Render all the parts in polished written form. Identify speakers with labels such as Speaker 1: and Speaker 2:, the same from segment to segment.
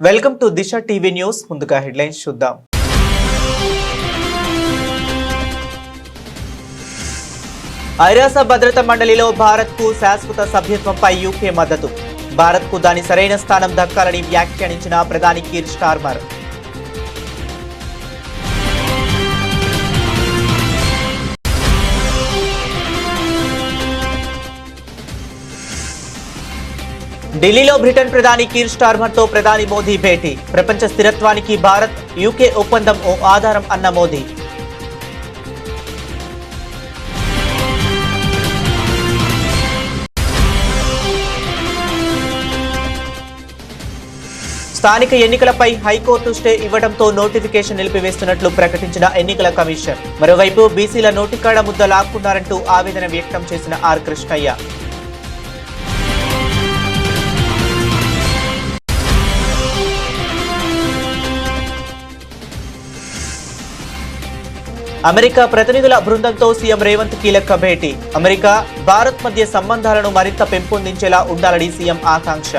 Speaker 1: Welcome to Disha TV news. ముందుగా headlines చూద్దాం. ఐరాస భద్రతా మండలిలో భారత్కు శాశ్వత సభ్యత్వంపై యూకే మద్దతు. భారత్కు దాని సరైన స్థానం దక్కాలని వ్యాఖ్యానించిన ప్రధాని కీర్ స్టార్మర్. ఢిల్లీలో బ్రిటన్ ప్రధాని కీర్ స్టార్మర్ తో ప్రధాని మోదీ భేటీ. ప్రపంచ స్థిరత్వానికి భారత్ యూకే ఒప్పందం ఓ ఆధారం అన్న మోదీ. స్థానిక ఎన్నికలపై హైకోర్టు స్టే ఇవ్వడంతో నోటిఫికేషన్ నిలిపివేస్తున్నట్లు ప్రకటించిన ఎన్నికల కమిషన్. మరోవైపు బీసీల నోటికాడ ముద్ద లాక్కున్నారంటూ ఆవేదన వ్యక్తం చేసిన ఆర్ కృష్ణయ్య. అమెరికా ప్రతినిధుల బృందంతో సీఎం రేవంత్ కీలక భేటీ. అమెరికా భారత్ మధ్య సంబంధాలను మరింత పెంపొందించేలా ఉండాలని సీఎం ఆకాంక్ష.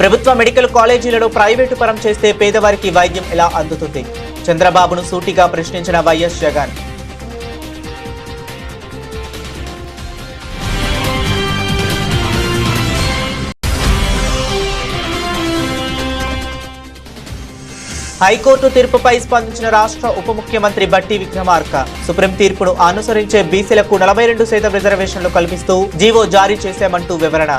Speaker 1: ప్రభుత్వ మెడికల్ కాలేజీలలో ప్రైవేటు పరం చేస్తే పేదవారికి వైద్యం ఎలా అందుతుంది? చంద్రబాబును సూటిగా ప్రశ్నించిన వైఎస్ జగన్. హైకోర్టు తీర్పుపై స్పందించిన రాష్ట్ర ఉప ముఖ్యమంత్రి బట్టి విక్రమార్క. సుప్రీం తీర్పును అనుసరించే బీసీలకు 42% రిజర్వేషన్లు కల్పిస్తూ జీవో జారీ చేశామంటూ వివరణ.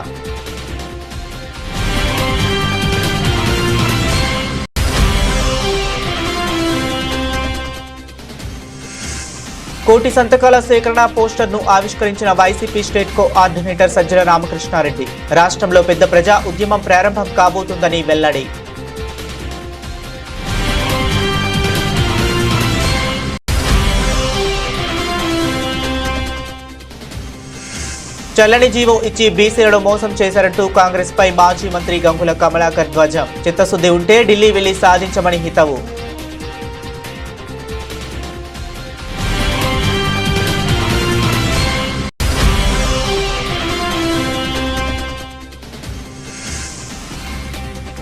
Speaker 1: కోటి సంతకాల సేకరణ పోస్టర్ను ఆవిష్కరించిన YCP state coordinator Sajjala Ramakrishna Reddy. రాష్ట్రంలో పెద్ద ప్రజా ఉద్యమం ప్రారంభం కాబోతుందని వెల్లడి. చల్లని జీవో ఇచ్చి బీసీలను మోసం చేశారంటూ కాంగ్రెస్ పై మాజీ మంత్రి గంగుల కమలాకర్ ధ్వజం. చిత్తశుద్ధి ఉంటే ఢిల్లీ వెళ్లి సాధించమని హితవు.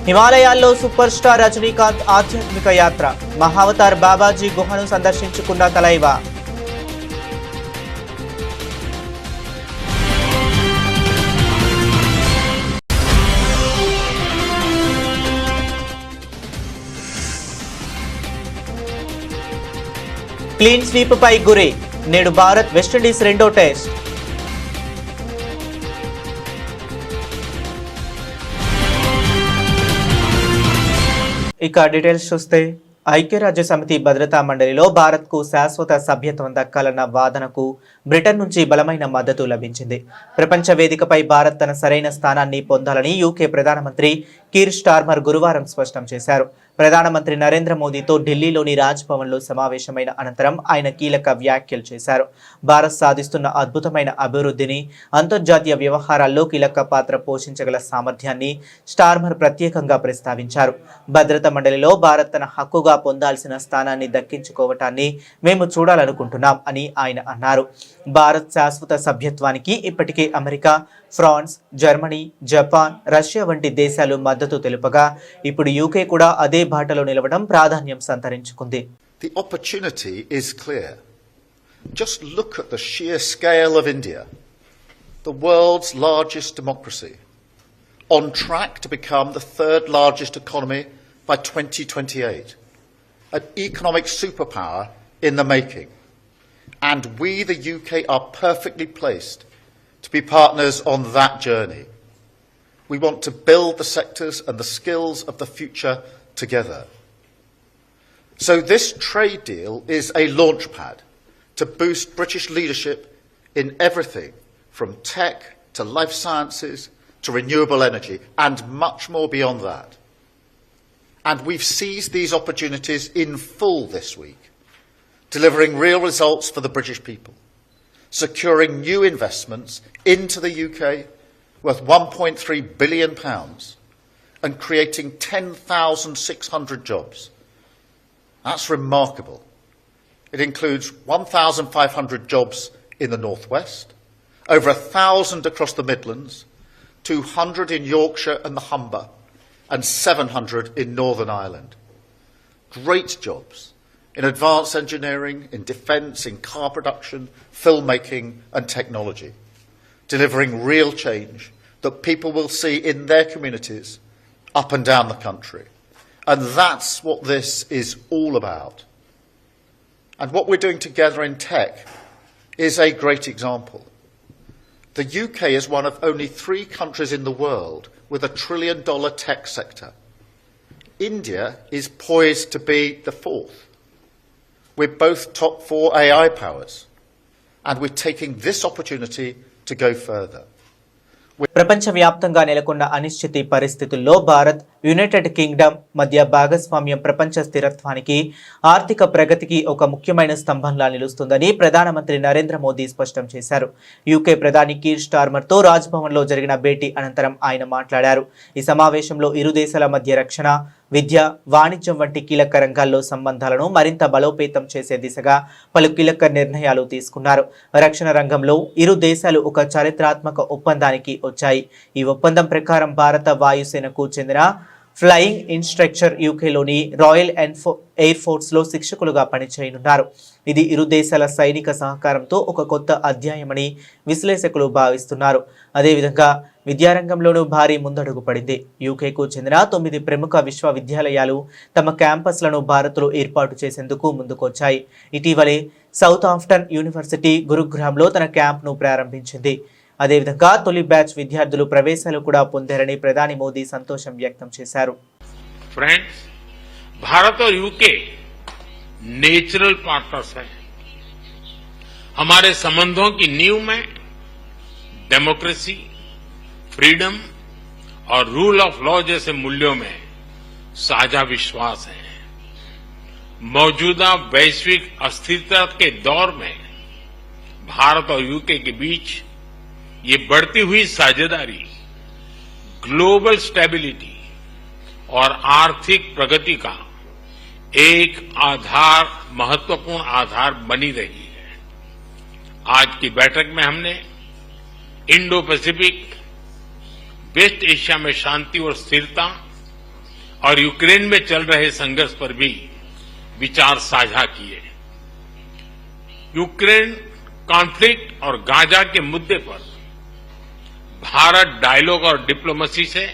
Speaker 1: హిమాలయాల్లో సూపర్ స్టార్ రజనీకాంత్ ఆధ్యాత్మిక యాత్ర. మహావతార్ బాబాజీ గుహను సందర్శించుకున్న తలైవా. క్లీన్ స్వీప్ పై గురి. నేడు భారత్ వెస్టిండీస్ రెండో టెస్ట్. ఇక డీటెయిల్స్ చూస్తే ఐక్యరాజ్య సమితి భద్రతా మండలిలో భారత్కు శాశ్వత సభ్యత్వం దక్కాలన్న వాదనకు బ్రిటన్ నుంచి బలమైన మద్దతు లభించింది. ప్రపంచ వేదికపై భారత్ తన సరైన స్థానాన్ని పొందాలని యూకే ప్రధానమంత్రి కీర్ స్టార్మర్ గురువారం స్పష్టం చేశారు. ప్రధానమంత్రి నరేంద్ర మోదీతో ఢిల్లీలోని రాజ్ భవన్లో సమావేశమైన అనంతరం ఆయన కీలక వ్యాఖ్యలు చేశారు. భారత్ సాధిస్తున్న అద్భుతమైన అభివృద్ధిని, అంతర్జాతీయ వ్యవహారాల్లో కీలక పాత్ర పోషించగల సామర్థ్యాన్ని స్టార్మర్ ప్రత్యేకంగా ప్రస్తావించారు. భద్రతా మండలిలో భారత్ తన హక్కుగా పొందాల్సిన స్థానాన్ని దక్కించుకోవటాన్ని మేము చూడాలనుకుంటున్నాం అని ఆయన అన్నారు. భారత్ శాశ్వత సభ్యత్వానికి ఇప్పటికే America, France, Germany, Japan, Russia వంటి దేశాలు మద్దతు తెలుపగా ఇప్పుడు యూకే కూడా అదే బాటలో నిలవడం ప్రాధాన్యం సంతరించుకుంది.
Speaker 2: The opportunity is clear. Just look at the sheer scale of India, the world's largest democracy, on track to become the third largest economy by 2028, an economic superpower in the making. And we, the UK, are perfectly placed to be partners on that journey. We want to build the sectors and the skills of the future together. So this trade deal is a launchpad to boost British leadership in everything from tech to life sciences to renewable energy and much more beyond that. And we've seized these opportunities in full this week, delivering real results for the British people, securing new investments into the UK worth £1.3 billion and creating 10,600 jobs. That's remarkable. It includes 1,500 jobs in the Northwest, over 1,000 across the Midlands, 200 in Yorkshire and the Humber, and 700 in Northern Ireland. Great jobs in advanced engineering, in defence, in car production, filmmaking and technology, delivering real change that people will see in their communities up and down the country. And that's what this is all about. And what we're doing together in tech is a great example. The UK is one of only 3 countries in the world with a $1 trillion tech sector. India is poised to be the 4th. We're both top 4 AI powers, and we're taking this opportunity to go further.
Speaker 1: ప్రపంచవ్యాప్తంగా నెలకొన్న అనిశ్చిత పరిస్థితుల్లో Bharat, United Kingdom మధ్య భాగస్వామ్యం ప్రపంచ స్థిరత్వానికి, ఆర్థిక ప్రగతికి ఒక ముఖ్యమైన స్తంభంలా నిలుస్తుందని ప్రధానమంత్రి నరేంద్ర మోదీ స్పష్టం చేశారు. యూకే ప్రధాని కీర్ స్టార్మర్తో రాజ్భవన్లో జరిగిన భేటీ అనంతరం ఆయన మాట్లాడారు. ఈ సమావేశంలో ఇరు దేశాల మధ్య రక్షణ, విద్య, వాణిజ్యం వంటి కీలక రంగాల్లో సంబంధాలను మరింత బలోపేతం చేసే దిశగా పలు కీలక నిర్ణయాలు తీసుకున్నారు. రక్షణ రంగంలో ఇరు దేశాలు ఒక చారిత్రాత్మక ఒప్పందానికి వచ్చాయి. ఈ ఒప్పందం ప్రకారం భారత వాయుసేనకు చెందిన ఫ్లయింగ్ ఇన్స్ట్రక్టర్ యూకేలోని రాయల్ ఎయిర్ ఫోర్స్లో శిక్షకులుగా పనిచేయనున్నారు. ఇది ఇరు దేశాల సైనిక సహకారంతో ఒక కొత్త అధ్యాయమని విశ్లేషకులు భావిస్తున్నారు. అదేవిధంగా విద్యారంగంలోనూ భారీ ముందడుగు పడింది. యూకేకు చెందిన 9 ప్రముఖ విశ్వవిద్యాలయాలు తమ క్యాంపస్లను భారత్లో ఏర్పాటు చేసేందుకు ముందుకొచ్చాయి. ఇటీవలే సౌత్ ఆఫ్టన్ యూనివర్సిటీ గురుగ్రామ్లో తన క్యాంప్ను ప్రారంభించింది. అదేవిధంగా తొలి బ్యాచ్ విద్యార్థులు ప్రవేశాలు కూడా పొందారని ప్రధాని మోదీ సంతోషం వ్యక్తం చేశారు.
Speaker 3: ఫ్రెండ్స్, भारत और यूके नेचुरल पार्टनर्स हैं. हमारे संबंधों की नींव में डेमोक्रेसी, फ्रीडम और रूल ऑफ लॉ जैसे मूल्यों में साझा विश्वास है. मौजूदा वैश्विक अस्थिरता के दौर में भारत और यूके के बीच ये बढ़ती हुई साझेदारी ग्लोबल स्टेबिलिटी और आर्थिक प्रगति का एक आधार, महत्वपूर्ण आधार बनी रही है. आज की बैठक में हमने इंडो पैसिफिक, वेस्ट एशिया में शांति और स्थिरता और यूक्रेन में चल रहे संघर्ष पर भी विचार साझा किए. यूक्रेन कॉन्फ्लिक्ट और गाजा के मुद्दे पर भारत डायलॉग और डिप्लोमेसी से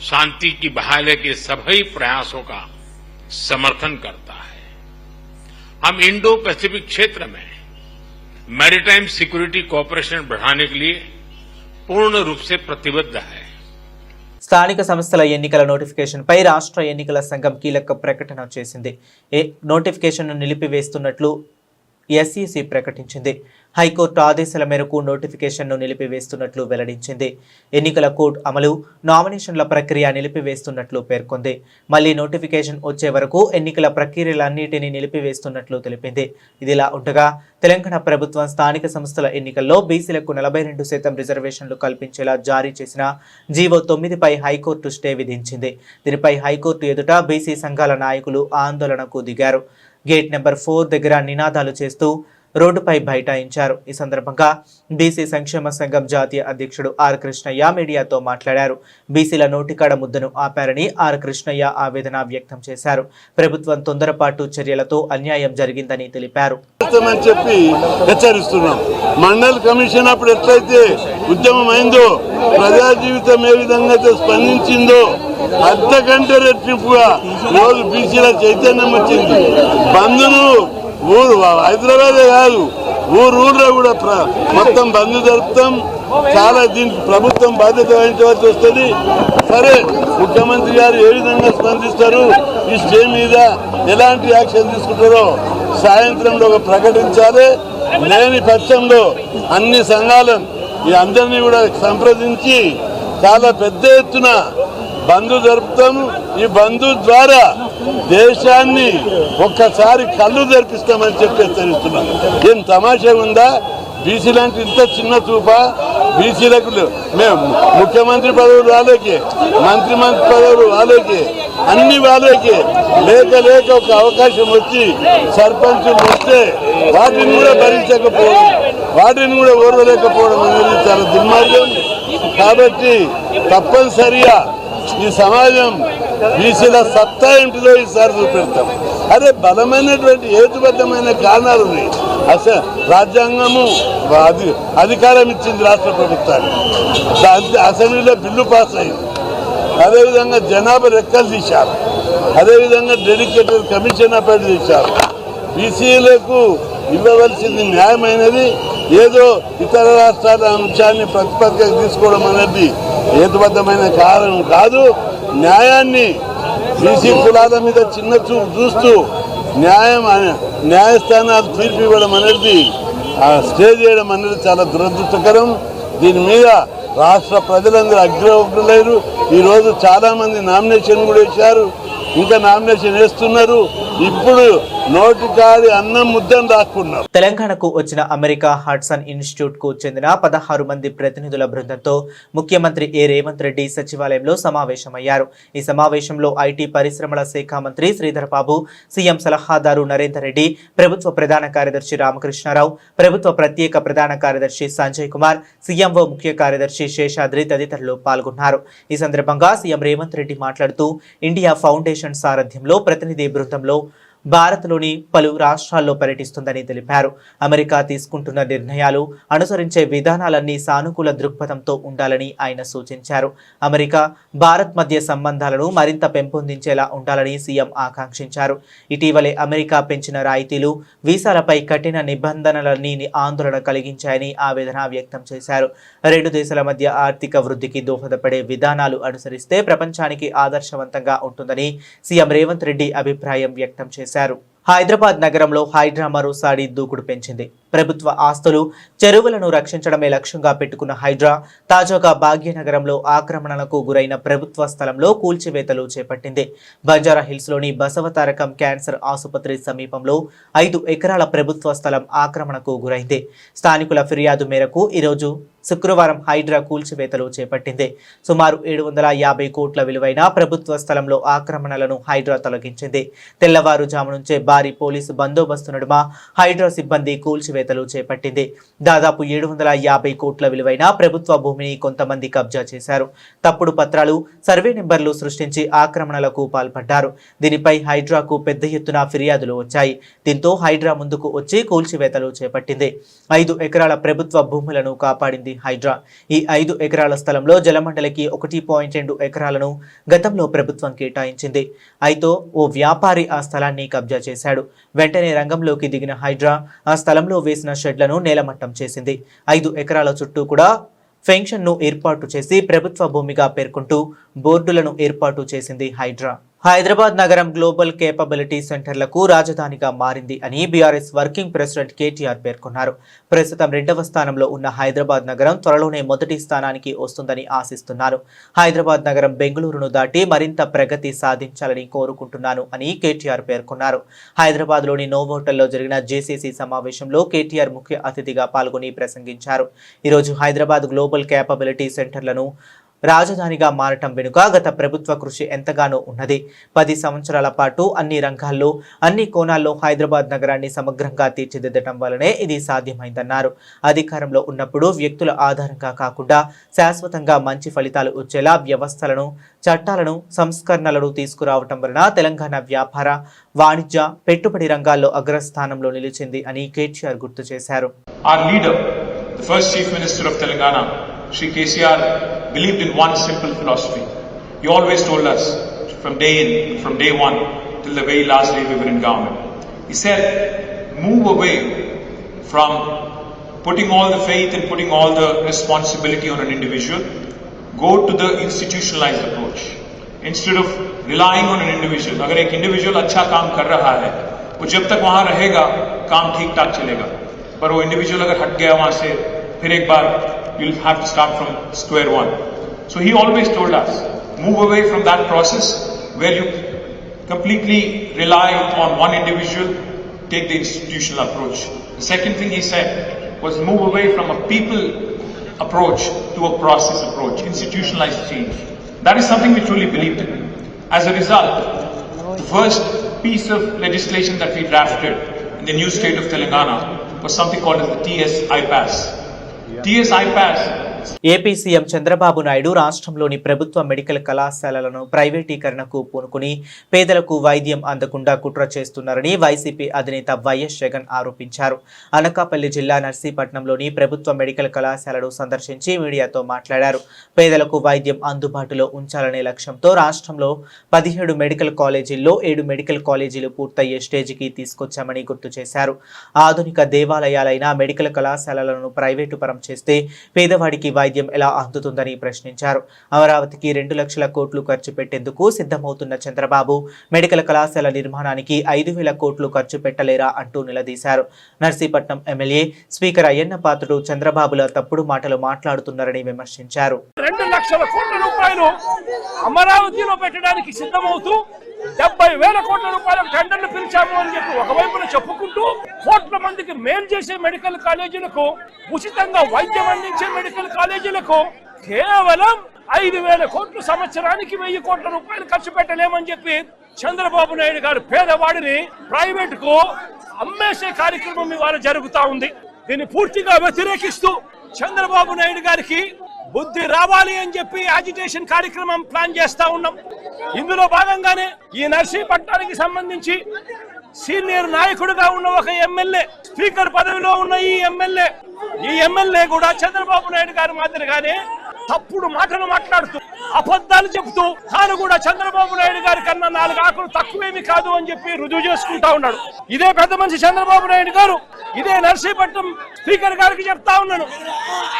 Speaker 3: शांति की बहाली के सभी प्रयासों का समर्थन करता है. हम इंडो पैसिफिक क्षेत्र में मैरीटाइम सिक्योरिटी कोऑपरेशन बढ़ाने के लिए पूर्ण रूप से प्रतिबद्ध है.
Speaker 1: స్థానిక సంస్థల ఎన్నికల నోటిఫికేషన్పై రాష్ట్ర ఎన్నికల సంఘం కీలక ప్రకటన చేసింది. నోటిఫికేషన్ను నిలిపివేస్తున్నట్లు ఎస్ఈసీ ప్రకటించింది. హైకోర్టు ఆదేశాల మేరకు నోటిఫికేషన్ను నిలిపివేస్తున్నట్లు వెల్లడించింది. ఎన్నికల కోడ్ అమలు, నామినేషన్ల ప్రక్రియ నిలిపివేస్తున్నట్లు పేర్కొంది. మళ్లీ నోటిఫికేషన్ వచ్చే వరకు ఎన్నికల ప్రక్రియలన్నింటినీ నిలిపివేస్తున్నట్లు తెలిపింది. ఇదిలా ఉండగా తెలంగాణ ప్రభుత్వం స్థానిక సంస్థల ఎన్నికల్లో బీసీలకు 42% రిజర్వేషన్లు కల్పించేలా జారీ చేసిన జీవో 9పై హైకోర్టు స్టే విధించింది. దీనిపై హైకోర్టు ఎదుట బీసీ సంఘాల నాయకులు ఆందోళనకు దిగారు. గేట్ నెంబర్ 4 దగ్గర నినాదాలు చేస్తూ రోడ్డుపై బైఠాయించారు. ఈ సందర్భంగా బీసీ సంక్షేమ సంఘం జాతీయ అధ్యక్షుడు ఆర్ కృష్ణయ్య మీడియాతో మాట్లాడారు. బీసీల నోటికాడ ముద్దను ఆపారని ఆర్ కృష్ణయ్య ఆవేదన వ్యక్తం చేశారు. ప్రభుత్వం తొందరపాటు చర్యలతో అన్యాయం జరిగిందని తెలిపారు.
Speaker 4: మండల్ కమిషన్ అప్పుడు ఎట్లయితే ఉద్యమం అయిందో, ప్రజా జీవితం ఏ విధంగా స్పందించిందో అంతకంటే రెట్టింపుగా రోజు బీసీల చైతన్యం వచ్చింది. బంధును ఊరు హైదరాబాదే కాదు, ఊర్లో కూడా మొత్తం బంధు జరుపుతాం. చాలా దీనికి ప్రభుత్వం బాధ్యత వహించవలసి వస్తుంది. సరే, ముఖ్యమంత్రి గారు ఏ విధంగా స్పందిస్తారు, ఈ స్టే మీద ఎలాంటి యాక్షన్ తీసుకుంటారో సాయంత్రంలో ప్రకటించాలి. లేని పక్షంలో అన్ని సంఘాలను ఈ అందరినీ కూడా సంప్రదించి చాలా పెద్ద ఎత్తున బంధు జరుపుతాము. ఈ బంధు ద్వారా దేశాన్ని ఒక్కసారి కళ్ళు జరిపిస్తామని చెప్పి హెచ్చరిస్తున్నాం. ఏం తమాషా ఉందా? బీసీలంటే ఇంత చిన్న చూప? బీసీలకు మేము ముఖ్యమంత్రి పదవులు వాళ్ళకి, మంత్రి పదవులు వాళ్ళకి, అన్ని వాళ్ళకి లేక ఒక అవకాశం వచ్చి సర్పంచులు వస్తే వాటిని కూడా భరించకపోవడం, వాటిని కూడా ఓర్వలేకపోవడం అనేది చాలా దుర్మార్గం. కాబట్టి తప్పనిసరిగా ఈ సమాజం బీసీల సత్తా ఏంటిదో ఈసారి చూపెడతాం. అదే బలమైనటువంటి హేతుబద్ధమైన కారణాలు ఉన్నాయి. రాజ్యాంగము అధికారం ఇచ్చింది రాష్ట్ర ప్రభుత్వానికి, అసెంబ్లీలో బిల్లు పాస్ అయింది, అదేవిధంగా జనాభా లెక్కలు తీశారు, అదేవిధంగా డెడికేటెడ్ కమిషన్ అపాయింట్ చేశారు. బీసీలకు ఇవ్వవలసింది న్యాయమైనది, ఏదో ఇతర రాష్ట్రాల అంశాన్ని ప్రతిపత్తిగా తీసుకోవడం అనేది హేతుబద్ధమైన కారణం కాదు. న్యాయాన్ని బీసీ కులాల మీద చిన్న చూపు చూస్తూ న్యాయస్థానాలు తీర్పు ఇవ్వడం అనేది, స్టే చేయడం అనేది చాలా దురదృష్టకరం. దీని మీద రాష్ట్ర ప్రజలందరూ అగ్రహులైరు. ఈరోజు చాలా మంది నామినేషన్ కూడా వేశారు, ఇంకా నామినేషన్ వేస్తున్నారు. ఇప్పుడు నోటికాడి అన్నం ముద్దను దాక్కున్నారు.
Speaker 1: తెలంగాణకు వచ్చిన అమెరికా హడ్సన్ ఇన్స్టిట్యూట్ కు చెందిన 16 మంది ప్రతినిధుల బృందంతో ముఖ్యమంత్రి రేవంత్ రెడ్డి సచివాలయంలో సమావేశమయ్యారు. ఈ సమావేశంలో ఐటీ పరిశ్రమల శాఖ మంత్రి శ్రీధర్ బాబు, సీఎం సలహాదారు నరేందర్ రెడ్డి, ప్రభుత్వ ప్రధాన కార్యదర్శి రామకృష్ణారావు, ప్రభుత్వ ప్రత్యేక ప్రధాన కార్యదర్శి సంజయ్ కుమార్, సీఎంఓ ముఖ్య కార్యదర్శి శేషాద్రి తదితరులు పాల్గొన్నారు. ఈ సందర్భంగా సీఎం రేవంత్ రెడ్డి మాట్లాడుతూ ఇండియా ఫౌండేషన్ సారథ్యంలో ప్రతినిధి బృందంలో భారత్లోని పలు రాష్ట్రాల్లో పర్యటిస్తుందని తెలిపారు. అమెరికా తీసుకుంటున్న నిర్ణయాలు, అనుసరించే విధానాలన్నీ సానుకూల దృక్పథంతో ఉండాలని ఆయన సూచించారు. అమెరికా భారత్ మధ్య సంబంధాలను మరింత పెంపొందించేలా ఉండాలని సీఎం ఆకాంక్షించారు. ఇటీవలే అమెరికా పెంచిన రాయితీలు, వీసాలపై కఠిన నిబంధనలన్నీ ఆందోళన కలిగించాయని ఆవేదన వ్యక్తం చేశారు. రెండు దేశాల మధ్య ఆర్థిక వృద్ధికి దోహదపడే విధానాలు అనుసరిస్తే ప్రపంచానికి ఆదర్శవంతంగా ఉంటుందని సీఎం రేవంత్ రెడ్డి అభిప్రాయం వ్యక్తం చేశారు. హైదరాబాద్ నగరంలో హైడ్రా మరోసారి దూకుడు పెంచింది. ప్రభుత్వ ఆస్తులు, చెరువులను రక్షించడమే లక్ష్యంగా పెట్టుకున్న హైడ్రా తాజాగా భాగ్యనగరంలో ఆక్రమణలకు గురైన ప్రభుత్వ స్థలంలో కూల్చివేతలు చేపట్టింది. బంజారా హిల్స్ లోని బసవతారకం క్యాన్సర్ ఆసుపత్రి సమీపంలో 5 ఎకరాల ప్రభుత్వ స్థలం ఆక్రమణకు గురైంది. స్థానికుల ఫిర్యాదు మేరకు ఈరోజు శుక్రవారం హైడ్రా కూల్చివేతలు చేపట్టింది. సుమారు 750 కోట్ల విలువైన ప్రభుత్వ స్థలంలో ఆక్రమణలను హైడ్రా తొలగించింది. తెల్లవారుజాము నుంచే భారీ పోలీసు బందోబస్తు నడుమ హైడ్రా సిబ్బంది కూల్చివేతలు చేపట్టింది. దాదాపు 750 కోట్ల విలువైన ప్రభుత్వ భూమిని కొంతమంది కబ్జా చేశారు. తప్పుడు పత్రాలు, సర్వే నెంబర్లు సృష్టించి ఆక్రమణలకు పాల్పడ్డారు. దీనిపై హైడ్రాకు పెద్ద ఎత్తున ఫిర్యాదులు వచ్చాయి. దీంతో హైడ్రా ముందుకు వచ్చి కూల్చివేతలు చేపట్టింది. 5 ఎకరాల ప్రభుత్వ భూములను కాపాడింది హైడ్రా. ఈ 5 ఎకరాల స్థలంలో జలమండలికి 1.2 ఎకరాలను గతంలో ప్రభుత్వం కేటాయించింది. అయితే ఓ వ్యాపారి ఆ స్థలాన్ని కబ్జా చేశాడు. వెంటనే రంగంలోకి దిగిన హైడ్రా ఆ స్థలంలో వేసిన షెడ్లను నేలమట్టం చేసింది. 5 ఎకరాల చుట్టూ కూడా ఫెన్షన్ ను ఏర్పాటు చేసి ప్రభుత్వ భూమిగా పేర్కొంటూ బోర్డులను ఏర్పాటు చేసింది హైడ్రా. హైదరాబాద్ నగరం గ్లోబల్ కేపబిలిటీ సెంటర్లకు రాజధానిగా మారింది అని బీఆర్ఎస్ వర్కింగ్ ప్రెసిడెంట్ కేటీఆర్ పేర్కొన్నారు. ప్రస్తుతం 2వ స్థానంలో ఉన్న హైదరాబాద్ నగరం త్వరలోనే మొదటి స్థానానికి వస్తుందని ఆశిస్తున్నారు. హైదరాబాద్ నగరం బెంగళూరును దాటి మరింత ప్రగతి సాధించాలని కోరుకుంటున్నాను అని కేటీఆర్ పేర్కొన్నారు. హైదరాబాద్లోని నోవోటల్లో జరిగిన జేసీసీ సమావేశంలో కేటీఆర్ ముఖ్య అతిథిగా పాల్గొని ప్రసంగించారు. ఈరోజు హైదరాబాద్ గ్లోబల్ కేపబిలిటీ సెంటర్లను రాజధానిగా మారటం వెనుక గత ప్రభుత్వ కృషి ఎంతగానో ఉన్నది. 10 సంవత్సరాల పాటు అన్ని రంగాల్లో, అన్ని కోణాల్లో హైదరాబాద్ నగరాన్ని సమగ్రంగా తీర్చిదిద్దటం వల్లనే ఇది సాధ్యమైందన్నారు. అధికారంలో ఉన్నప్పుడు వ్యక్తుల ఆధారంగా కాకుండా శాశ్వతంగా మంచి ఫలితాలు వచ్చేలా వ్యవస్థలను, చట్టాలను, సంస్కరణలను తీసుకురావటం వలన తెలంగాణ వ్యాపార, వాణిజ్య, పెట్టుబడి రంగాల్లో అగ్రస్థానంలో నిలిచింది అని కేటీఆర్ గుర్తు చేశారు.
Speaker 5: Our leader, the first Chief Minister of Telangana, Shri KCR, believed in one simple philosophy. He always told us from day one till the very last day we were in government. He said, move away from putting all the faith and putting all the responsibility on an individual. Go to the institutionalized approach. Instead of relying on an individual, अगर एक individual अच्छा काम कर रहा है, वो जब तक वहाँ रहेगा काम ठीक ठाक चलेगा. पर वो individual अगर हट गया वहाँ से, फिर एक बार you'll have to start from square one. So he always told us, move away from that process where you completely rely on one individual, take the institutional approach. The second thing he said was move away from a people approach to a process approach, institutionalized change. That is something we truly believed in. As a result, the first piece of legislation that we drafted in the new state of Telangana was something called as the TS iPass. TS iPass.
Speaker 1: AP CM Chandrababu Naidu రాష్ట్రంలోని ప్రభుత్వ medical కళాశాలలను ప్రైవేటీకరణకు పూనుకుని పేదలకు వైద్యం అందకుండా కుట్ర చేస్తున్నారని YCP అధినేత వైఎస్ జగన్ ఆరోపించారు. అనకాపల్లి జిల్లా నర్సీపట్నంలోని ప్రభుత్వ మెడికల్ కళాశాలను సందర్శించి మీడియాతో మాట్లాడారు. పేదలకు వైద్యం అందుబాటులో ఉంచాలనే లక్ష్యంతో రాష్ట్రంలో 17 మెడికల్ కాలేజీల్లో 7 మెడికల్ కాలేజీలు పూర్తయ్యే స్టేజికి తీసుకొచ్చామని గుర్తు చేశారు. ఆధునిక దేవాలయాలైన మెడికల్ కళాశాలలను ప్రైవేటు పరం చేస్తే పేదవాడికి వైద్యం ఎలా అందుతుందని ప్రశ్నించారు. అమరావతికి 2 లక్షల కోట్లు ఖర్చు పెట్టేందుకు సిద్ధమవుతున్న చంద్రబాబు మెడికల్ కళాశాల నిర్మాణానికి 5,000 కోట్లు ఖర్చు పెట్టలేరా అంటూ నిలదీశారు. నర్సీపట్నం ఎమ్మెల్యే స్పీకర్ అయ్యన్న పాత్రుడు చంద్రబాబుల తప్పుడు మాటలు మాట్లాడుతున్నారని విమర్శించారు.
Speaker 6: 2 లక్షల కోట్ల రూపాయలు అమరావతిలో పెట్టడానికి సిద్ధమవుతూ 70,000 కోట్ల రూపాయల టెండర్లు పిలిచాము అని చెప్పి ఒకవైపున చెప్పుకుంటూ కోట్ల మందికి మేలు చేసే మెడికల్ కాలేజీలకు, ఉచితంగా వైద్యం అందించే మెడికల్ కాలేజీలకు కేవలం 5,000 కోట్లు సంవత్సరానికి 1,000 కోట్ల రూపాయలు ఖర్చు పెట్టలేమని చెప్పి చంద్రబాబు నాయుడు గారు పేదవాడిని ప్రైవేట్ కు అమ్మేసే కార్యక్రమం ఇవాళ జరుగుతా ఉంది. దీన్ని పూర్తిగా వ్యతిరేకిస్తూ చంద్రబాబు నాయుడు గారికి బుద్ధి రావాలి అని చెప్పి యాజిటేషన్ కార్యక్రమం ప్లాన్ చేస్తా ఉన్నాం. ఇందులో భాగంగానే ఈ నర్సీపట్నానికి సంబంధించి సీనియర్ నాయకుడిగా ఉన్న ఒక ఎమ్మెల్యే, స్పీకర్ పదవిలో ఉన్న ఈ ఎమ్మెల్యే కూడా చంద్రబాబు నాయుడు గారి మాదిరిగానే తప్పుడు మాటలు మాట్లాడుతూ అబద్ధాలు చెబుతూ తాను కూడా చంద్రబాబు నాయుడు గారి కన్నా 4 ఆకులు తక్కువేమి కాదు అని చెప్పి రుజువు చేసుకుంటా ఉన్నాడు. ఇదే పెద్ద మనిషి చంద్రబాబు నాయుడు గారు ఇదే నర్సీపట్నం స్పీకర్ గారికి చెప్తా ఉన్నాను,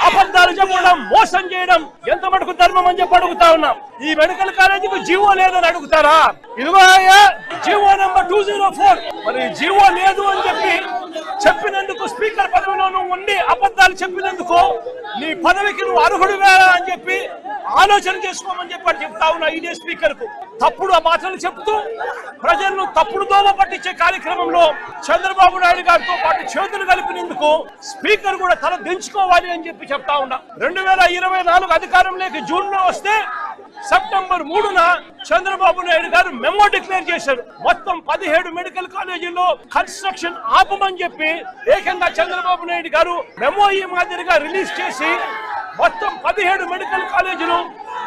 Speaker 6: అబద్ధాలు చెప్పడం, మోసం చేయడం ఎంత మటుకు ధర్మం అని చెప్పి అడుగుతా ఉన్నాం. ఈ మెడికల్ కాలేజీకి జీవో లేదని అడుగుతారా? ఇదిగో జీవో నెంబర్ 204, మరి జీవో లేదు అని చెప్పినందుకు స్పీకర్ పదవిలో నువ్వు ఉండి అబద్ధాలు చెప్పినందుకు నీ పదవికి నువ్వు అర్హుడివా అని చెప్పి ఆలోచన చేసుకోమని చెప్పి చెప్తా ఉన్నా. ఇదే స్పీకర్ కు తప్పుడు మాటలు చెప్తూ ప్రజలను తప్పుడు దోమ పట్టించే కార్యక్రమంలో చంద్రబాబు నాయుడు గారితో పాటు చేతులు కలిపినందుకు స్పీకర్ కూడా తల దించుకోవాలి అని చెప్పి చెప్తా ఉన్నా. 2024 అధికారంలోకి జూన్ లో వస్తే సెప్టెంబర్ 3న చంద్రబాబు నాయుడు గారు మెమో డిక్లేర్ చేశారు. మొత్తం 17 మెడికల్ కాలేజీల్లో కన్స్ట్రక్షన్ ఆపమని చెప్పి ఏకంగా చంద్రబాబు నాయుడు గారు మెమో ఈ మాదిరిగా రిలీజ్ చేసి మొత్తం 17 మెడికల్ కాలేజీలు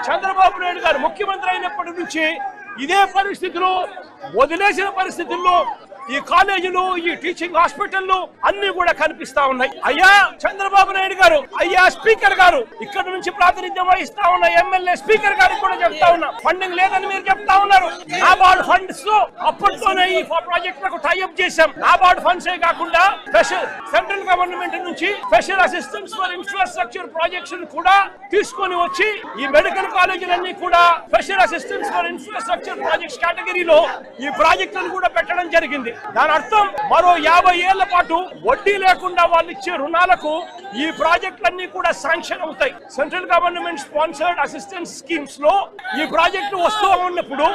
Speaker 6: చంద్రబాబు నాయుడు గారు ముఖ్యమంత్రి అయినప్పటి నుంచి ఇదే పరిస్థితులు వదిలేసిన పరిస్థితుల్లో ఈ కాలేజీలు, ఈ టీచింగ్ హాస్పిటల్లు అన్ని కూడా కనిపిస్తా ఉన్నాయి. అయ్యా చంద్రబాబు నాయుడు గారు, అయ్యా స్పీకర్ గారు, ఇక్కడ నుంచి ప్రాతినిధ్యం వహిస్తా ఉన్న ఎమ్మెల్యే స్పీకర్ గారికి కూడా చెప్తా ఉన్నా, ఫండింగ్ లేదని మీరు చెప్తా ఉన్నారు. నాబార్డ్ ఫండ్స్ అప్పట్లోనే ఈ ప్రాజెక్టులకు టైఅప్ చేశాం. నాబార్డ్ ఫండ్స్ కాకుండా సెంట్రల్ గవర్నమెంట్ నుంచి special assistants for infrastructure projects కూడా తీసుకొని వచ్చి ఈ మెడికల్ కాలేజీలన్నీ కూడా special assistants for infrastructure projects కేటగిరీలో ఈ ప్రాజెక్టులను కూడా పెట్టడం జరిగింది. దాని అర్థం మరో 50 ఏళ్ల పాటు వడ్డీ లేకుండా వాళ్ళు ఇచ్చే రుణాలకు ఈ ప్రాజెక్టులన్నీ కూడా శాంక్షన్ అవుతాయి. Central government sponsored assistance schemes లో ఈ ప్రాజెక్టు వస్తూ ఉన్నప్పుడు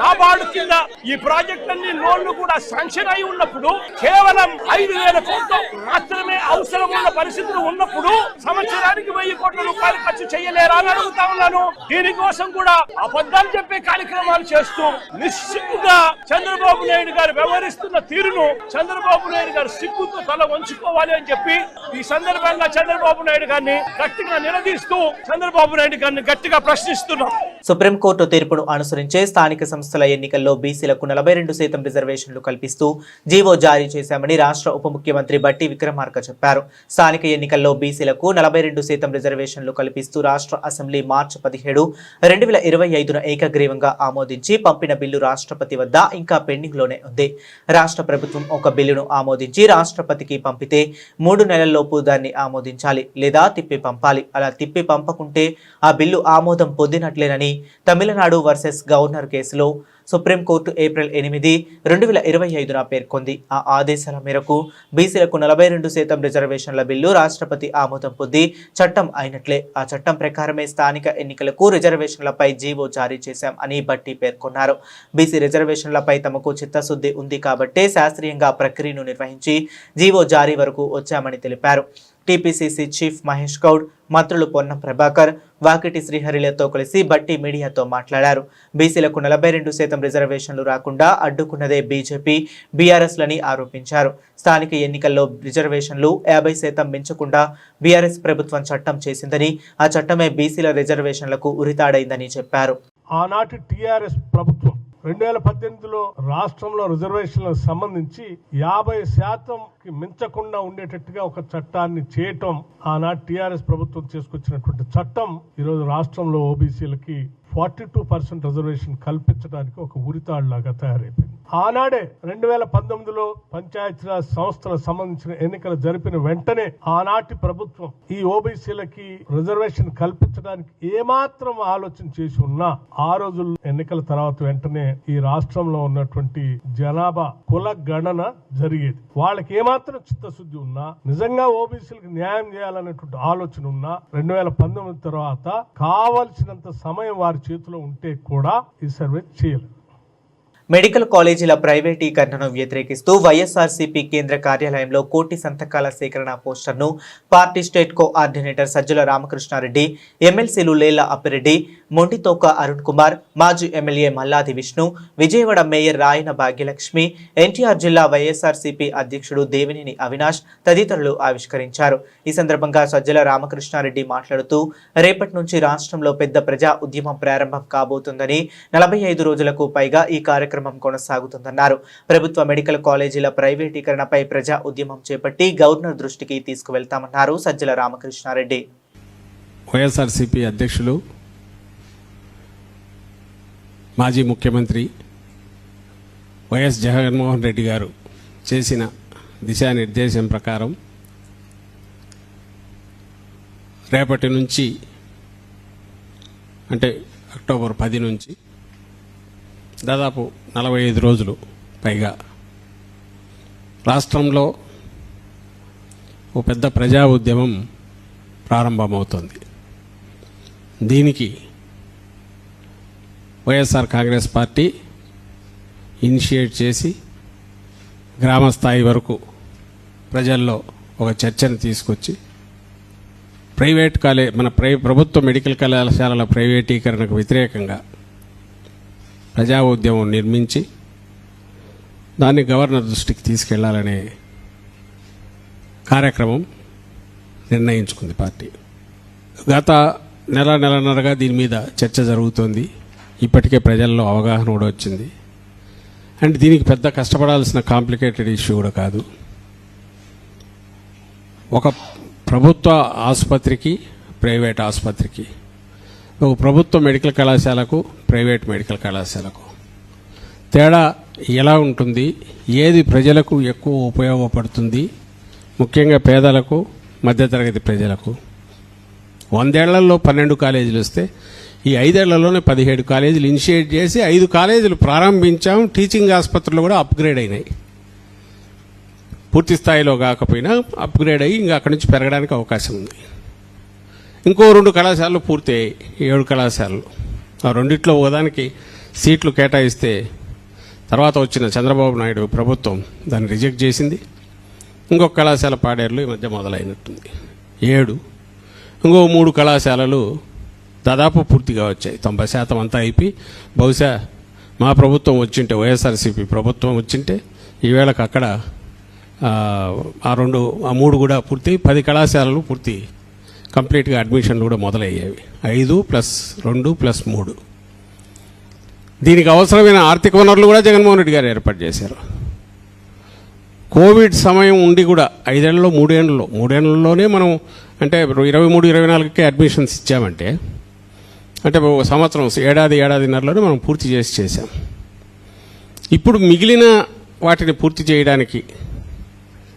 Speaker 6: నాబార్డు కింద ఈ ప్రాజెక్టులన్నీ లోన్లు కూడా శాంక్షన్ అయి ఉన్నప్పుడు కేవలం 5,000 కోట్లు మాత్రమే అవసరం ఉన్న పరిస్థితులు ఉన్నప్పుడు సంవత్సరానికి 1,000 కోట్ల రూపాయలు ఖర్చు చేయలేరా అని అడుగుతా ఉన్నాను. దీనికోసం కూడా అబద్ధాలు చెప్పే కార్యక్రమాలు చేస్తూ నిస్సిగ్గుగా చంద్రబాబు నాయుడు గారు వ్యవహరిస్తున్న తీరును చంద్రబాబు నాయుడు గారు సిగ్గుతో తల వంచుకోవాలి అని చెప్పి ఈ సందర్భంగా చంద్రబాబు నాయుడు గారిని గట్టిగా నిలదీస్తూ చంద్రబాబు నాయుడు గారిని గట్టిగా ప్రశ్నిస్తున్నాం.
Speaker 1: సుప్రీంకోర్టు తీర్పును అనుసరించే స్థానిక సంస్థల ఎన్నికల్లో బీసీలకు 42% రిజర్వేషన్లు కల్పిస్తూ జీవో జారీ చేశామని రాష్ట్ర ఉప ముఖ్యమంత్రి బట్టి విక్రమార్క చెప్పారు. స్థానిక ఎన్నికల్లో బీసీలకు 42% రిజర్వేషన్లు కల్పిస్తూ రాష్ట్ర అసెంబ్లీ మార్చి 17, 2025న ఏకగ్రీవంగా ఆమోదించి పంపిన బిల్లు రాష్ట్రపతి వద్ద ఇంకా పెండింగ్ లోనే ఉంది. రాష్ట్ర ప్రభుత్వం ఒక బిల్లును ఆమోదించి రాష్ట్రపతికి పంపితే 3 నెలల్లోపు దాన్ని ఆమోదించాలి లేదా తిప్పి పంపాలి. అలా తిప్పి పంపకుంటే ఆ బిల్లు ఆమోదం పొందినట్లేనని తమిళనాడు వర్సెస్ గవర్నర్ కేసులో సుప్రీంకోర్టు ఏప్రిల్ 8, 2025న పేర్కొంది. ఆ ఆదేశాల మేరకు బీసీలకు 42% రిజర్వేషన్ల బిల్లు రాష్ట్రపతి ఆమోదం పొంది చట్టం అయినట్లే. ఆ చట్టం ప్రకారమే స్థానిక ఎన్నికలకు రిజర్వేషన్లపై జీవో జారీ చేశాం అని బట్టి పేర్కొన్నారు. బీసీ రిజర్వేషన్లపై తమకు చిత్తశుద్ధి ఉంది కాబట్టే శాస్త్రీయంగా ప్రక్రియను నిర్వహించి జీవో జారీ వరకు వచ్చామని తెలిపారు. టీపీసీసీ చీఫ్ మహేష్ గౌడ్, మంత్రులు పొన్నం ప్రభాకర్, వాకిటి శ్రీహరిలతో కలిసి బట్టి మీడియాతో మాట్లాడారు. బీసీలకు 42% రిజర్వేషన్లు రాకుండా అడ్డుకున్నదే బీజేపీ, బీఆర్ఎస్లని ఆరోపించారు. స్థానిక ఎన్నికల్లో రిజర్వేషన్లు 50% మించకుండా బీఆర్ఎస్ ప్రభుత్వం చట్టం చేసిందని, ఆ చట్టమే బీసీల రిజర్వేషన్లకు ఉరితాడైందని చెప్పారు.
Speaker 6: ఆనాటి టీఆర్ఎస్ ప్రభుత్వం 2018లో రాష్ట్రంలో రిజర్వేషన్లకు సంబంధించి 50%కి మించకుండా ఉండేటట్టుగా ఒక చట్టాన్ని చేయటం, ఆనాటి టీఆర్ఎస్ ప్రభుత్వం చేసుకొచ్చినటువంటి చట్టం ఈరోజు రాష్ట్రంలో ఓబీసీలకి 42% రిజర్వేషన్ కల్పించడానికి ఒక ఉరితాడులాగా తయారైపోయింది. ఆనాడే 2019లో పంచాయతీరాజ్ సంస్థలకు సంబంధించిన ఎన్నికలు జరిపిన వెంటనే ఆనాటి ప్రభుత్వం ఈ ఓబీసీలకి రిజర్వేషన్ కల్పించడానికి ఏమాత్రం ఆలోచన చేసి ఉన్నా ఆ రోజుల్లో ఎన్నికల తర్వాత వెంటనే ఈ రాష్ట్రంలో ఉన్నటువంటి జనాభా కుల గణన జరిగేది. వాళ్ళకి ఏమాత్రం చిత్తశుద్ధి ఉన్నా, నిజంగా ఓబీసీలకు న్యాయం చేయాలనేటువంటి ఆలోచన ఉన్నా 2019 తర్వాత కావలసినంత సమయం వారి చేతిలో ఉంటే కూడా ఈ సర్వే చేయలేదు.
Speaker 1: మెడికల్ కాలేజీల ప్రైవేటీకరణను వ్యతిరేకిస్తూ వైఎస్ఆర్సీపీ కేంద్ర కార్యాలయంలో కోటి సంతకాల సేకరణ పోస్టర్ను party state coordinator Sajjala Ramakrishna Reddy, ఎమ్మెల్సీలు లేళ్ల అప్పిరెడ్డి, మొండితోక అరుణ్ కుమార్, మాజీ ఎమ్మెల్యే మల్లాది విష్ణు, విజయవాడ మేయర్ రాయన భాగ్యలక్ష్మి, ఎన్టీఆర్ జిల్లా వైఎస్ఆర్సీపీ అధ్యక్షుడు దేవినేని అవినాష్ తదితరులు ఆవిష్కరించారు. ఈ సందర్భంగా సజ్జల రామకృష్ణారెడ్డి మాట్లాడుతూ, రేపటి నుంచి రాష్ట్రంలో పెద్ద ప్రజా ఉద్యమం ప్రారంభం కాబోతుందని, 45 రోజులకు పైగా ఈ కార్యక్రమం కొనసాగుతుందన్నారు. ప్రభుత్వ మెడికల్ కాలేజీల ప్రైవేటీకరణపై ప్రజా ఉద్యమం చేపట్టి గవర్నర్ దృష్టికి తీసుకువెళ్తామన్నారు సజ్జల రామకృష్ణారెడ్డి.
Speaker 7: వైఎస్ఆర్సీపీ అధ్యక్షులు, మాజీ ముఖ్యమంత్రి వైఎస్ జగన్మోహన్ రెడ్డి గారు చేసిన దిశానిర్దేశం ప్రకారం రేపటి నుంచి అంటే అక్టోబర్ 10 నుంచి దాదాపు 45 రోజులు పైగా రాష్ట్రంలో ఓ పెద్ద ప్రజా ఉద్యమం ప్రారంభమవుతోంది. దీనికి వైఎస్ఆర్ కాంగ్రెస్ పార్టీ ఇనిషియేట్ చేసి గ్రామ స్థాయి వరకు ప్రజల్లో ఒక చర్చను తీసుకొచ్చి ప్రభుత్వ మెడికల్ కళాశాలల ప్రైవేటీకరణకు వ్యతిరేకంగా ప్రజా ఉద్యమం నిర్మించి దాన్ని గవర్నర్ దృష్టికి తీసుకెళ్లాలనే కార్యక్రమం నిర్ణయించుకుంది పార్టీ. గత నెలన్నరగా దీని మీద చర్చ జరుగుతోంది. ఇప్పటికే ప్రజల్లో అవగాహన కూడా వచ్చింది. అండ్ దీనికి పెద్ద కష్టపడాల్సిన కాంప్లికేటెడ్ ఇష్యూ కూడా కాదు. ఒక ప్రభుత్వ ఆసుపత్రికి, ప్రైవేట్ ఆసుపత్రికి, ఒక ప్రభుత్వ మెడికల్ కళాశాలకు, ప్రైవేట్ మెడికల్ కళాశాలకు తేడా ఎలా ఉంటుంది, ఏది ప్రజలకు ఎక్కువ ఉపయోగపడుతుంది, ముఖ్యంగా పేదలకు, మధ్యతరగతి ప్రజలకు. 100 ఏళ్లలో 12 కాలేజీలు వస్తే ఈ 5 ఏళ్లలోనే 17 కాలేజీలు ఇనిషియేట్ చేసి 5 కాలేజీలు ప్రారంభించాం. టీచింగ్ ఆసుపత్రులు కూడా అప్గ్రేడ్ అయినాయి. పూర్తి స్థాయిలో కాకపోయినా అప్గ్రేడ్ అయ్యి ఇంకా అక్కడి నుంచి పెరగడానికి అవకాశం ఉంది. ఇంకో 2 కళాశాలలు పూర్తి 7 కళాశాలలు. ఆ రెండిట్లో ఒకదానికి సీట్లు కేటాయిస్తే తర్వాత వచ్చిన చంద్రబాబు నాయుడు ప్రభుత్వం దాన్ని రిజెక్ట్ చేసింది. ఇంకొక కళాశాల పాడేరులో ఈ మధ్య మొదలైనట్టుంది. 7. ఇంకో 3 కళాశాలలు దాదాపు పూర్తిగా వచ్చాయి. 90% అంతా అయిపోయి బహుశా మా ప్రభుత్వం వచ్చింటే, వైఎస్ఆర్సీపీ ప్రభుత్వం వచ్చింటే ఈవేళకు అక్కడ ఆ 3 కూడా పూర్తి 10 కళాశాలలు పూర్తి కంప్లీట్గా అడ్మిషన్లు కూడా మొదలయ్యేవి. 5 + 2 + 3. దీనికి అవసరమైన ఆర్థిక వనరులు కూడా జగన్మోహన్ రెడ్డి గారు ఏర్పాటు చేశారు. కోవిడ్ సమయం ఉండి కూడా 5 ఏళ్లలో 3 ఏళ్లలోనే మనం అంటే 23-24కే అడ్మిషన్స్ ఇచ్చామంటే అంటే సంవత్సరం ఏడాదిన్నరలోనే మనం పూర్తి చేసాం. ఇప్పుడు మిగిలిన వాటిని పూర్తి చేయడానికి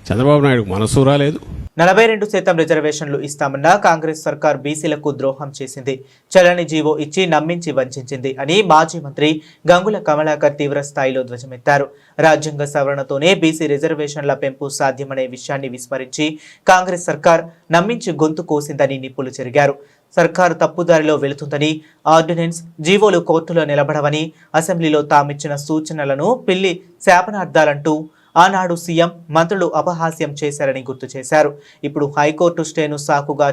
Speaker 7: చంద్రబాబు నాయుడుకు మనసు రాలేదు.
Speaker 1: 42% రిజర్వేషన్లు ఇస్తామన్న కాంగ్రెస్ సర్కార్ బీసీలకు ద్రోహం చేసింది, చలని జీవో ఇచ్చి నమ్మించి వంచింది అని మాజీ మంత్రి గంగుల కమలాకర్ తీవ్ర స్థాయిలో ధ్వజమెత్తారు. రాజ్యాంగ సవరణతోనే బీసీ రిజర్వేషన్ల పెంపు సాధ్యమనే విషయాన్ని విస్మరించి కాంగ్రెస్ సర్కార్ నమ్మించి గొంతు కోసిందని నిప్పులు చెరిగారు. సర్కారు తప్పుదారిలో వెళుతుందని, ఆర్డినెన్స్, జీవోలు కోర్టులో నిలబడవని, అసెంబ్లీలో తామిచ్చిన సూచనలను పిల్లి శాపనార్థాలంటూ ఆనాడు సీఎం మంత్రులు అపహాస్యం చేశారని గుర్తు చేశారు. ఇప్పుడు హైకోర్టు స్టేను సాకుగా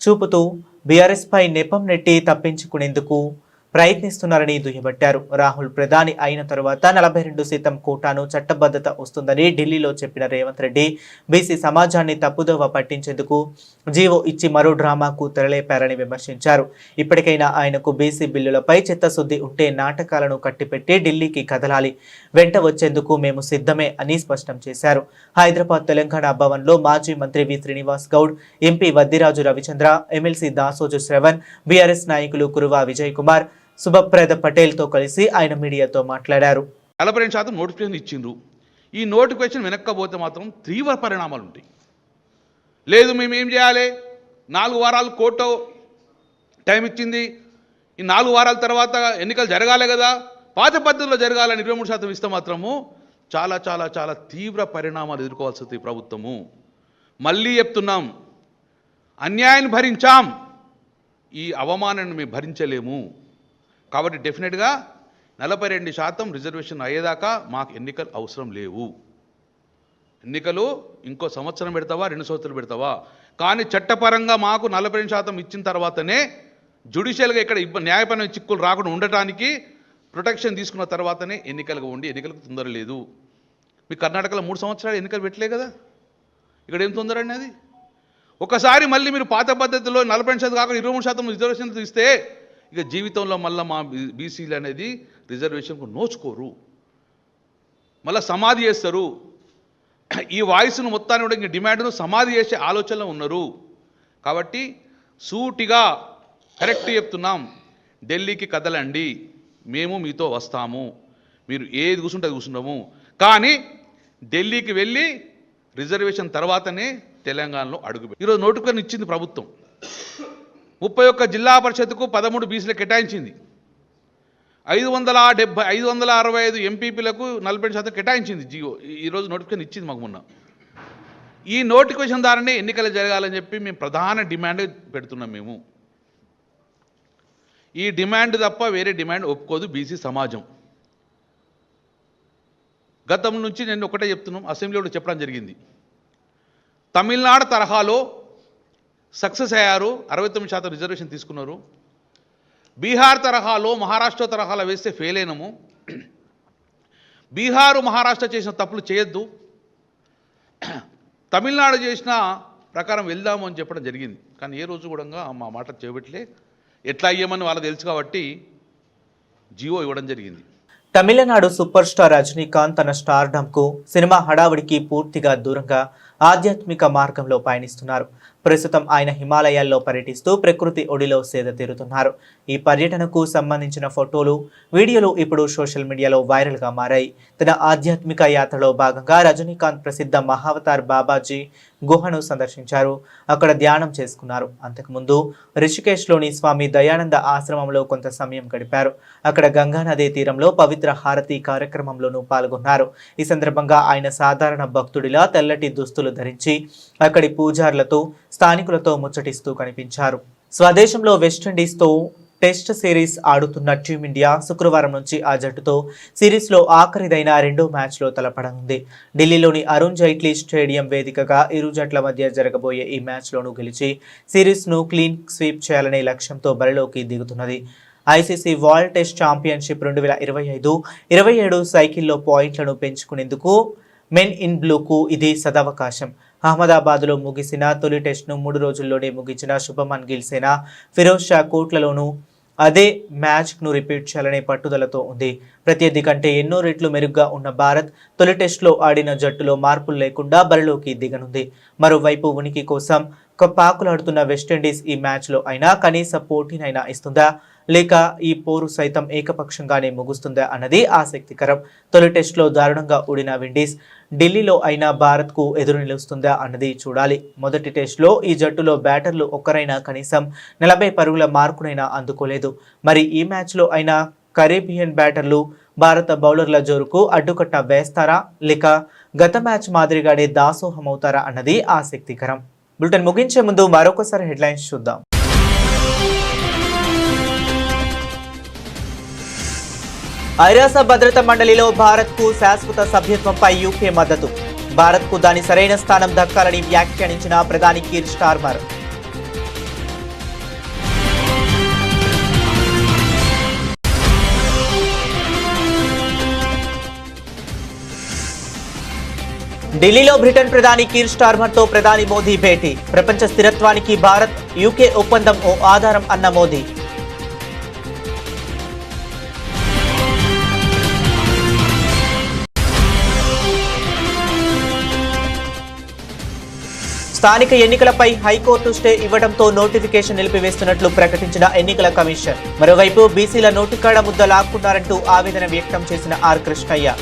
Speaker 1: చూపుతూ బీఆర్ఎస్ పై నెపం నెట్టి తప్పించుకునేందుకు ప్రయత్నిస్తున్నారని దుయ్యబట్టారు. రాహుల్ ప్రధాని అయిన తరువాత 42% కోటాను చట్టబద్ధత వస్తుందని ఢిల్లీలో చెప్పిన రేవంత్ రెడ్డి బీసీ సమాజాన్ని తప్పుదోవ పట్టించేందుకు జీవో ఇచ్చి మరో డ్రామాకు తెరలేపారని విమర్శించారు. ఇప్పటికైనా ఆయనకు బీసీ బిల్లులపై చిత్తశుద్ధి ఉంటే నాటకాలను కట్టిపెట్టి ఢిల్లీకి కదలాలి, వెంట వచ్చేందుకు మేము సిద్ధమే అని స్పష్టం చేశారు. హైదరాబాద్ తెలంగాణ భవన్లో మాజీ మంత్రి V Srinivas Goud, MP Vaddiraju Ravichandra, MLC Dasoju Sravan, BRS నాయకులు కురువా విజయ్ కుమార్, సుభప్రద పటేల్తో కలిసి ఆయన మీడియాతో మాట్లాడారు.
Speaker 8: 42% నోటిఫికేషన్ ఇచ్చిండ్రు. ఈ నోటిఫికేషన్ వెనక్కపోతే మాత్రం తీవ్ర పరిణామాలు ఉంటాయి. లేదు మేము ఏం చేయాలి, 4 వారాలు కోర్టు టైం ఇచ్చింది, ఈ 4 వారాల తర్వాత ఎన్నికలు జరగాలి కదా, పాత పద్ధతిలో జరగాలని 23% ఇస్తే మాత్రము చాలా చాలా చాలా తీవ్ర పరిణామాలు ఎదుర్కోవాల్సి వస్తుంది ప్రభుత్వము. మళ్ళీ చెప్తున్నాం, అన్యాయాన్ని భరించాం, ఈ అవమానాన్ని మేము భరించలేము. కాబట్టి డెఫినెట్గా 42% రిజర్వేషన్ అయ్యేదాకా మాకు ఎన్నికలు అవసరం లేవు. ఎన్నికలు ఇంకో సంవత్సరం పెడతావా, 2 సంవత్సరాలు పెడతావా, కానీ చట్టపరంగా మాకు 42% ఇచ్చిన తర్వాతనే జ్యుడిషియల్గా ఇక్కడ న్యాయపరమైన చిక్కులు రాకుండా ఉండటానికి ప్రొటెక్షన్ తీసుకున్న తర్వాతనే ఎన్నికలకు ఉండి, ఎన్నికలకు తొందర లేదు. మీ కర్ణాటకలో 3 సంవత్సరాలు ఎన్నికలు పెట్టలే కదా, ఇక్కడ ఏం తొందర అండి అది. ఒకసారి మళ్ళీ మీరు పాత పద్ధతిలో 40% కాకుండా 23% రిజర్వేషన్ ఇస్తే ఇక జీవితంలో మళ్ళీ మా బీసీలు అనేది రిజర్వేషన్కు నోచుకోరు, మళ్ళీ సమాధి చేస్తారు. ఈ వాయిస్ను మొత్తాన్ని కూడా ఇంక డిమాండ్ను సమాధి చేసే ఆలోచనలో ఉన్నారు. కాబట్టి సూటిగా కరెక్ట్ చెప్తున్నాం, ఢిల్లీకి కదలండి, మేము మీతో వస్తాము, మీరు ఏది కూర్చుంటే అది కూర్చున్నాము, కానీ ఢిల్లీకి వెళ్ళి రిజర్వేషన్ తర్వాతనే తెలంగాణలో అడుగుపెట్టి. ఈరోజు నోటిఫికేషన్ ఇచ్చింది ప్రభుత్వం, 31 జిల్లా పరిషత్కు 13 బీసీలకు కేటాయించింది, 565 ఎంపీపీలకు 40% కేటాయించింది జియో. ఈరోజు నోటిఫికేషన్ ఇచ్చింది మాకు మొన్న. ఈ నోటిఫికేషన్ ద్వారానే ఎన్నికలు జరగాలని చెప్పి మేము ప్రధాన డిమాండ్ పెడుతున్నాం. మేము ఈ డిమాండ్ తప్ప వేరే డిమాండ్ ఒప్పుకోదు బీసీ సమాజం. గతం నుంచి నేను ఒకటే చెప్తున్నాం, అసెంబ్లీలో చెప్పడం జరిగింది, తమిళనాడు తరహాలో సక్సెస్ అయ్యారు, 69% రిజర్వేషన్ తీసుకున్నారు. బీహార్ తరహాలో, మహారాష్ట్ర తరహాలో వేస్తే ఫెయిల్ అయినాము. బీహారు మహారాష్ట్ర చేసిన తప్పులు చేయొద్దు, తమిళనాడు చేసిన ప్రకారం వెళ్దాము అని చెప్పడం జరిగింది. కానీ ఏ రోజు కూడా మా మాట చేపట్టలే. ఎట్లా అయ్యామని వాళ్ళకి తెలుసు కాబట్టి జియో ఇవ్వడం జరిగింది.
Speaker 1: తమిళనాడు సూపర్ స్టార్ రజనీకాంత్ తన స్టార్డమ్కు సినిమా హడావుడికి పూర్తిగా దూరంగా ఆధ్యాత్మిక మార్గంలో పయనిస్తున్నారు. ప్రస్తుతం ఆయన హిమాలయాల్లో పర్యటిస్తూ ప్రకృతి ఒడిలో సేద తీరుతున్నారు. ఈ పర్యటనకు సంబంధించిన ఫోటోలు, వీడియోలు ఇప్పుడు సోషల్ మీడియాలో వైరల్గా మారాయి. తన ఆధ్యాత్మిక యాత్రలో భాగంగా రజనీకాంత్ ప్రసిద్ధ మహావతార్ బాబాజీ గుహను సందర్శించారు. అక్కడ ధ్యానం చేసుకున్నారు. అంతకుముందు రిషికేశ్లోని స్వామి దయానంద ఆశ్రమంలో కొంత సమయం గడిపారు. అక్కడ గంగానది తీరంలో పవిత్ర హారతి కార్యక్రమంలోనూ పాల్గొన్నారు. ఈ సందర్భంగా ఆయన సాధారణ భక్తుడిలా తెల్లటి దుస్తులు ధరించి అక్కడి పూజారులతో, స్థానికులతో ముచ్చటిస్తూ కనిపించారు. స్వదేశంలో వెస్టిండీస్తో టెస్ట్ సిరీస్ ఆడుతున్న టీమిండియా శుక్రవారం నుంచి ఆ జట్టుతో సిరీస్లో ఆఖరిదైన 2వ మ్యాచ్లో తలపడనుంది. ఢిల్లీలోని అరుణ్ జైట్లీ స్టేడియం వేదికగా ఇరు జట్ల మధ్య జరగబోయే ఈ మ్యాచ్లోనూ గెలిచి సిరీస్ను క్లీన్ స్వీప్ చేయాలనే లక్ష్యంతో బరిలోకి దిగుతున్నది. ఐసీసీ వరల్డ్ టెస్ట్ ఛాంపియన్షిప్ 2025-27 సైకిల్లో పాయింట్లను పెంచుకునేందుకు మెన్ ఇన్ బ్లూకు ఇది సదవకాశం. అహ్మదాబాద్లో ముగిసిన తొలి టెస్ట్ను 3 రోజుల్లోనే ముగించిన శుభమన్ గిల్ సేన ఫిరోజ్ షా కోట్లలోనూ అదే మ్యాచ్ను రిపీట్ చేయాలనే పట్టుదలతో ఉంది. ప్రత్యర్థి కంటే ఎన్నో రెట్లు మెరుగ్గా ఉన్న భారత్ తొలి టెస్టులో ఆడిన జట్టులో మార్పులు లేకుండా బరిలోకి దిగనుంది. మరోవైపు ఉనికి కోసం పాకులాడుతున్న వెస్టిండీస్ ఈ మ్యాచ్లో అయినా కనీస పోటీనైనా ఇస్తుందా, లేక ఈ పోరు సైతం ఏకపక్షంగానే ముగుస్తుందా అన్నది ఆసక్తికరం. తొలి టెస్టులో దారుణంగా ఓడిన విండీస్ ఢిల్లీలో అయినా భారత్కు ఎదురు నిలుస్తుందా అన్నది చూడాలి. మొదటి టెస్టులో ఈ జట్టులో బ్యాటర్లు ఒక్కరైనా కనీసం 40 పరుగుల మార్కునైనా అందుకోలేదు. మరి ఈ మ్యాచ్లో అయినా కరేబియన్ బ్యాటర్లు భారత బౌలర్ల జోరుకు అడ్డుకట్ట వేస్తారా, లేక గత మ్యాచ్ మాదిరిగానే దాసోహమవుతారా అన్నది ఆసక్తికరం. బులెటిన్ ముగించే ముందు మరొకసారి హెడ్లైన్స్ చూద్దాం. ఐరాస భద్రతా మండలిలో భారత్కు శాశ్వత సభ్యత్వంపై యూకే మద్దతు. భారత్కు దాని సరైన స్థానం దక్కాలని వ్యాఖ్యానించిన ప్రధాని కీర్ స్టార్మర్. ఢిల్లీలో బ్రిటన్ ప్రధాని కీర్ స్టార్మర్తో ప్రధాని మోదీ భేటీ. ప్రపంచ స్థిరత్వానికి భారత్ యూకే ఒప్పందం ఓ ఆధారం అన్న మోదీ. స్థానిక ఎన్నికలపై హైకోర్టు స్టే ఇవ్వడంతో నోటిఫికేషన్ నిలిపివేస్తున్నట్లు ప్రకటించిన ఎన్నికల కమిషన్. మరోవైపు బీసీల నోటికాడ ముద్ద లాక్కున్నారంటూ ఆవేదన వ్యక్తం చేసిన ఆర్ కృష్ణయ్య.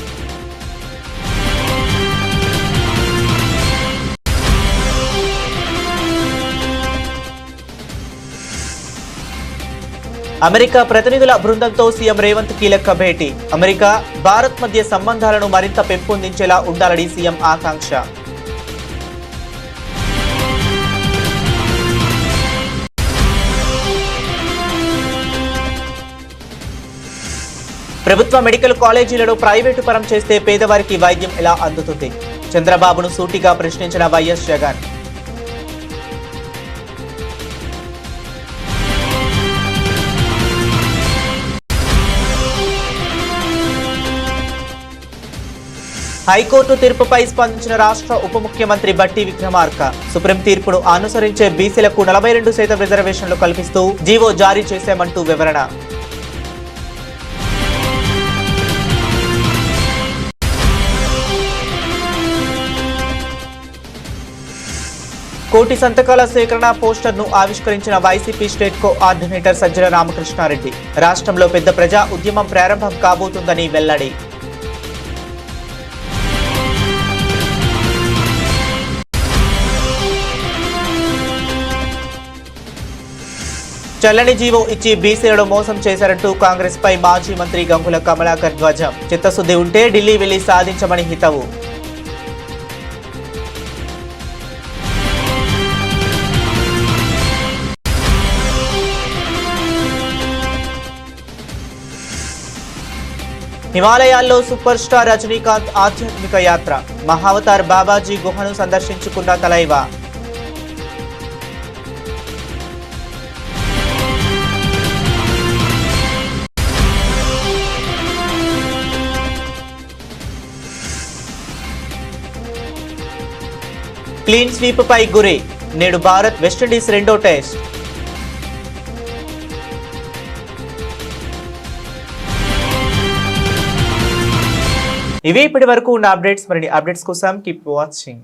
Speaker 1: అమెరికా ప్రతినిధుల బృందంతో సీఎం రేవంత్ కీలక భేటీ. అమెరికా, భారత్ మధ్య సంబంధాలను మరింత పెంపొందించేలా ఉండాలని సీఎం ఆకాంక్ష. ప్రభుత్వ మెడికల్ కాలేజీలను ప్రైవేటు పరం చేస్తే పేదవారికి వైద్యం ఎలా అందుతుంది? చంద్రబాబును సూటిగా ప్రశ్నించిన వైఎస్ జగన్. హైకోర్టు తీర్పుపై స్పందించిన రాష్ట్ర ఉప ముఖ్యమంత్రి బట్టి విక్రమార్క. సుప్రీం తీర్పును అనుసరించే బీసీలకు 42% రిజర్వేషన్లు కల్పిస్తూ జీవో జారీ చేశామంటూ వివరణ. కోటి సంతకాల సేకరణ పోస్టర్ను ఆవిష్కరించిన YCP state coordinator Sajjala Ramakrishna Reddy. రాష్ట్రంలో పెద్ద ప్రజా ఉద్యమం ప్రారంభం కాబోతుందని వెల్లడి. చల్లని జీవో ఇచ్చి బీసీలను మోసం చేశారంటూ కాంగ్రెస్ పై మాజీ మంత్రి గంగుల కమలాకర్ ధ్వజం. చిత్తశుద్ధి ఉంటే ఢిల్లీ వెళ్లి సాధించమని హితవు. హిమాలయాల్లో సూపర్ స్టార్ రజనీకాంత్ ఆధ్యాత్మిక యాత్ర. మహావతార్ బాబాజీ గుహను సందర్శించుకున్న తలైవా. క్లీన్ స్వీప్ పై గురి. నేడు భారత్ వెస్టిండీస్ రెండో టెస్ట్. ఇవి ఇప్పటి వరకు ఉన్న అప్డేట్స్. మరిన్ని అప్డేట్స్ కోసం కీప్ వాచింగ్.